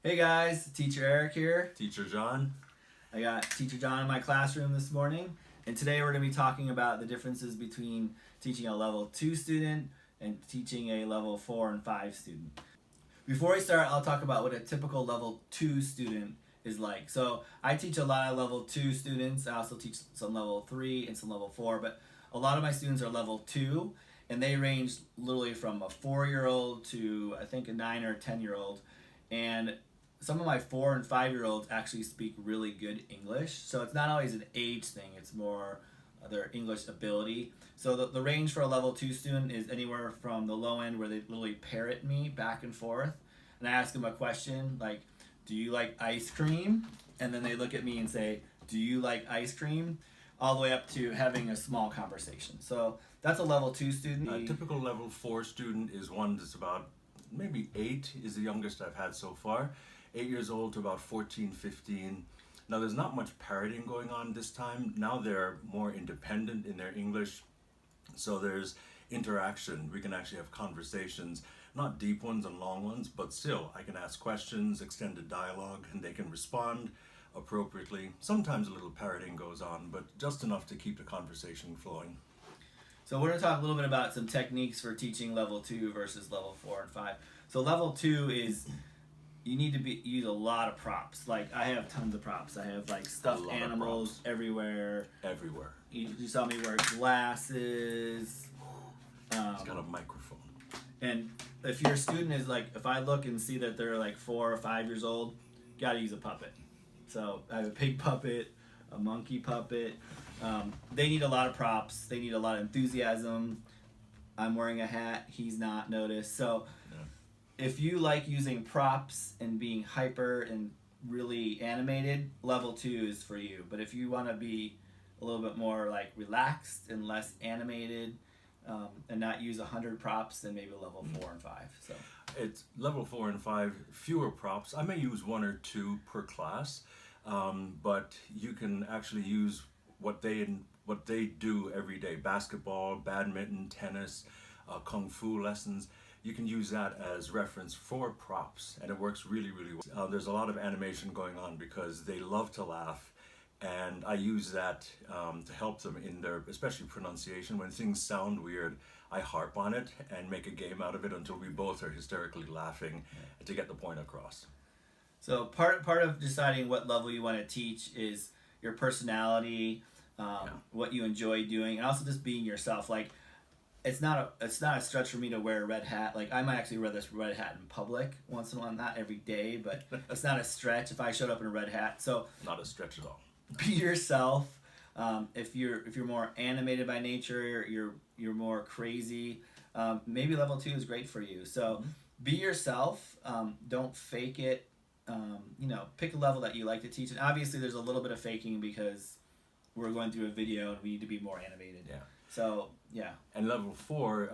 Hey guys, Teacher Eric here. Teacher John. I got Teacher John in my classroom this morning, and today we're going to be talking about the differences between teaching a level 2 student and teaching a level 4 and 5 student. Before we start, I'll talk about what a typical level 2 student is like. So I teach a lot of level 2 students. I also teach some level 3 and some level 4, but a lot of my students are level 2, and they range literally from a 4-year-old to I think a 9 or 10-year-old. And some of my 4 and 5-year-olds actually speak really good English. So it's not always an age thing, it's more their English ability. So the range for a level 2 student is anywhere from the low end where they literally parrot me back and forth. And I ask them a question like, do you like ice cream? And then they look at me and say, do you like ice cream? All the way up to having a small conversation. So that's a level 2 student. A typical level 4 student is one that's about maybe 8 is the youngest I've had so far. 8 years old to about 14, 15. Now there's not much parroting going on this time. Now they're more independent in their English. So there's interaction. We can actually have conversations, not deep ones and long ones, but still I can ask questions, extended dialogue, and they can respond appropriately. Sometimes a little parroting goes on, but just enough to keep the conversation flowing. So we're going to talk a little bit about some techniques for teaching level 2 versus level 4 and 5. So level 2 is you need to use a lot of props. Like I have tons of props. I have like stuffed animals everywhere. Everywhere. You saw me wear glasses. He's got a microphone. And if your student is like, if I look and see that they're like 4 or 5 years old, gotta use a puppet. So I have a pig puppet, a monkey puppet. They need a lot of props. They need a lot of enthusiasm. I'm wearing a hat. He's not noticed. So if you like using props and being hyper and really animated, level 2 is for you. But if you want to be a little bit more like relaxed and less animated and not use 100 props, then maybe level 4 and 5. So it's level 4 and 5, fewer props. I may use 1 or 2 per class, but you can actually use what they do every day: basketball, badminton, tennis, kung fu lessons. You can use that as reference for props, and it works really, really well. There's a lot of animation going on because they love to laugh, and I use that to help them in their, especially pronunciation. When things sound weird, I harp on it and make a game out of it until we both are hysterically laughing to get the point across. So part of deciding what level you want to teach is your personality, what you enjoy doing, and also just being yourself. Like it's not a stretch for me to wear a red hat. Like I might actually wear this red hat in public once in a while, not every day, but it's not a stretch if I showed up in a red hat. So not a stretch at all. Be yourself. If you're more animated by nature, you're more crazy. Maybe level 2 is great for you. So be yourself. Don't fake it. Pick a level that you like to teach. And obviously, there's a little bit of faking because we're going through a video and we need to be more animated. Yeah. So yeah. And level 4,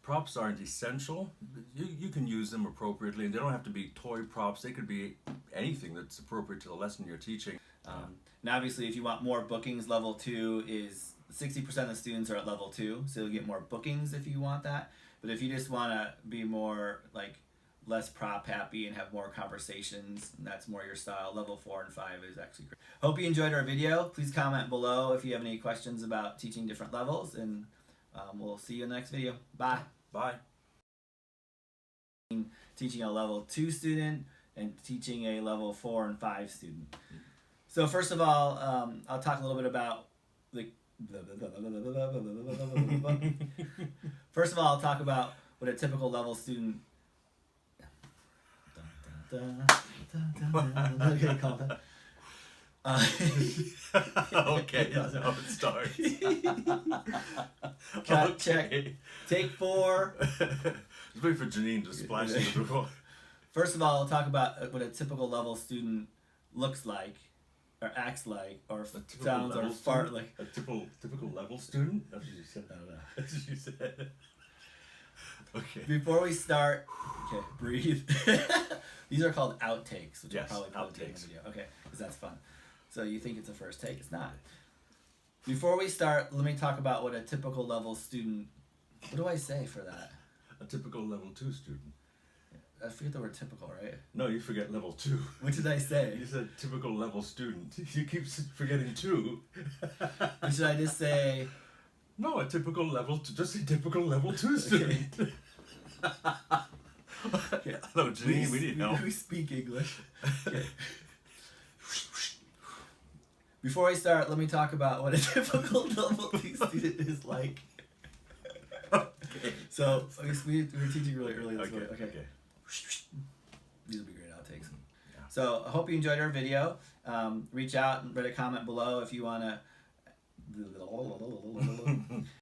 props aren't essential. You can use them appropriately, and they don't have to be toy props. They could be anything that's appropriate to the lesson you're teaching. And obviously, if you want more bookings, level 2 is 60% of the students are at level 2, so you'll get more bookings if you want that. But if you just want to be more like less prop happy and have more conversations, and that's more your style, level 4 and 5 is actually great. Hope you enjoyed our video. Please comment below if you have any questions about teaching different levels, and we'll see you in the next video. Bye. Bye. Teaching a level 2 student and teaching a level 4 and 5 student. So first of all, I'll talk a little bit about First of all, I'll talk about what a typical level student. Okay, calm down. Okay, now it starts. Cut, check. Take 4. Let's wait for Janine to splash into the water. First of all, I'll talk about what a typical level student looks like, or acts like, or sounds, or fart like. A typical level student? That's what you said. I don't know. That's what you said. Okay. Before we start, okay, breathe. These are called outtakes, which Yes, I'll probably put in the video. Okay, because that's fun. So you think it's a first take? It's not. Before we start, let me talk about what a typical level student. What do I say for that? A typical level 2 student. I forget the word typical, right? No, you forget level 2. What did I say? You said typical level student. You keep forgetting 2. Or should I just say? No, a typical level. Just a typical level 2 student. Okay. Hello, Janine. We need help. We speak English. Okay. Before I start, let me talk about what a typical level 2 student is like. Okay. So we were teaching really early this morning. Okay. These will be great outtakes. Yeah. So I hope you enjoyed our video. Reach out and write a comment below if you want to